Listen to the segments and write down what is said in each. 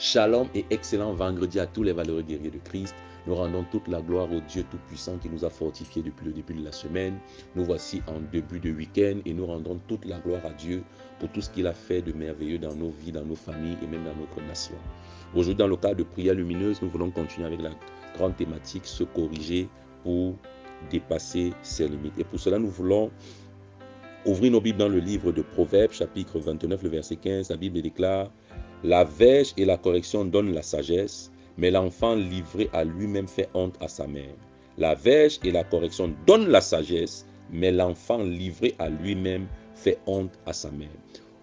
Shalom et excellent vendredi à tous les valeureux guerriers de Christ. Nous rendons toute la gloire au Dieu Tout-Puissant qui nous a fortifiés depuis le début de la semaine. Nous voici en début de week-end et nous rendons toute la gloire à Dieu pour tout ce qu'il a fait de merveilleux dans nos vies, dans nos familles et même dans notre nation. Aujourd'hui, dans le cadre de prière lumineuse, nous voulons continuer avec la grande thématique, se corriger pour dépasser ses limites. Et pour cela, nous voulons ouvrir nos Bibles dans le livre de Proverbes, chapitre 29, le verset 15. La Bible déclare: la verge et la correction donnent la sagesse, mais l'enfant livré à lui-même fait honte à sa mère. La verge et la correction donnent la sagesse, mais l'enfant livré à lui-même fait honte à sa mère.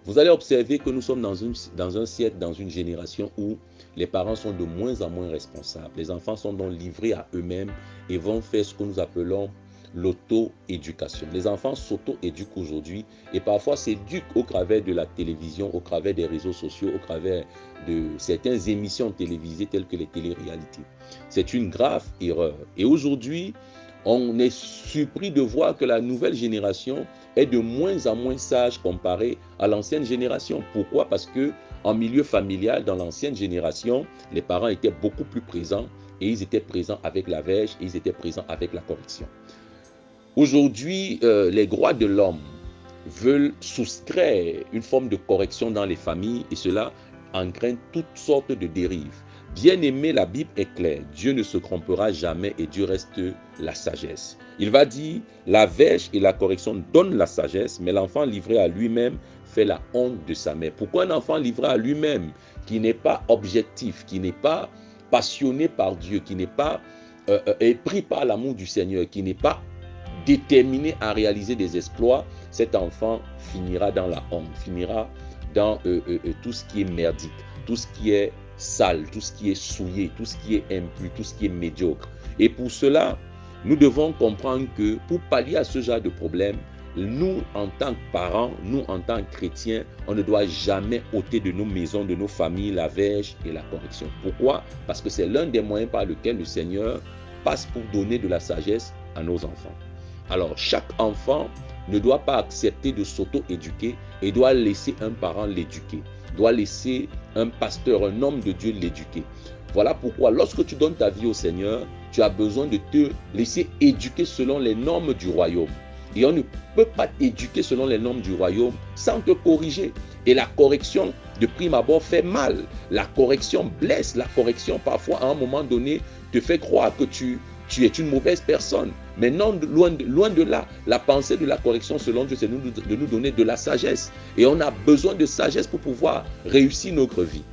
Vous allez observer que nous sommes dans un siècle, dans une génération où les parents sont de moins en moins responsables. Les enfants sont donc livrés à eux-mêmes et vont faire ce que nous appelons l'auto-éducation. Les enfants s'auto-éduquent aujourd'hui et parfois s'éduquent au travers de la télévision, au travers des réseaux sociaux, au travers de certaines émissions télévisées telles que les téléréalités. C'est une grave erreur. Et aujourd'hui, on est surpris de voir que la nouvelle génération est de moins en moins sage comparée à l'ancienne génération. Pourquoi? Parce que en milieu familial, dans l'ancienne génération, les parents étaient beaucoup plus présents et ils étaient présents avec la verge et ils étaient présents avec la correction. Aujourd'hui, les droits de l'homme veulent soustraire une forme de correction dans les familles et cela entraîne toutes sortes de dérives. Bien aimé, la Bible est claire. Dieu ne se trompera jamais et Dieu reste la sagesse. Il va dire, la verge et la correction donnent la sagesse, mais l'enfant livré à lui-même fait la honte de sa mère. Pourquoi un enfant livré à lui-même, qui n'est pas objectif, qui n'est pas passionné par Dieu, qui n'est pas pris par l'amour du Seigneur, qui n'est pas déterminé à réaliser des exploits, cet enfant finira dans la honte, finira dans tout ce qui est merdique, tout ce qui est sale, tout ce qui est souillé, tout ce qui est impur, tout ce qui est médiocre. Et pour cela, nous devons comprendre que pour pallier à ce genre de problème, nous, en tant que parents, nous, en tant que chrétiens, on ne doit jamais ôter de nos maisons, de nos familles, la verge et la correction. Pourquoi? Parce que c'est l'un des moyens par lesquels le Seigneur passe pour donner de la sagesse à nos enfants. Alors, chaque enfant ne doit pas accepter de s'auto-éduquer et doit laisser un parent l'éduquer, doit laisser un pasteur, un homme de Dieu l'éduquer. Voilà pourquoi lorsque tu donnes ta vie au Seigneur, tu as besoin de te laisser éduquer selon les normes du royaume. Et on ne peut pas t'éduquer selon les normes du royaume sans te corriger. Et la correction, de prime abord, fait mal. La correction blesse. La correction, parfois, à un moment donné, te fait croire que tu es une mauvaise personne. Mais non, loin de là. La pensée de la correction, selon Dieu, c'est de nous donner de la sagesse. Et on a besoin de sagesse pour pouvoir réussir notre vie.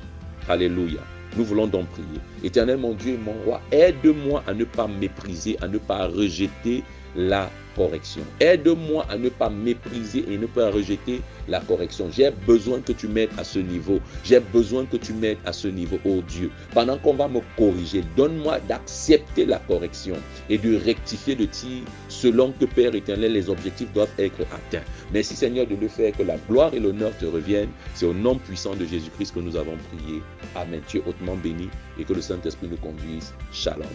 Alléluia. Nous voulons donc prier. Éternel, mon Dieu et mon roi, aide-moi à ne pas mépriser, à ne pas rejeter la correction. Aide-moi à ne pas mépriser et ne pas rejeter la correction. J'ai besoin que tu m'aides à ce niveau. J'ai besoin que tu m'aides à ce niveau, oh Dieu. Pendant qu'on va me corriger, donne-moi d'accepter la correction et de rectifier le tir selon que, Père éternel, les objectifs doivent être atteints. Merci Seigneur de le faire, que la gloire et l'honneur te reviennent. C'est au nom puissant de Jésus-Christ que nous avons prié. Amen. Tu es hautement béni et que le Saint-Esprit nous conduise. Shalom.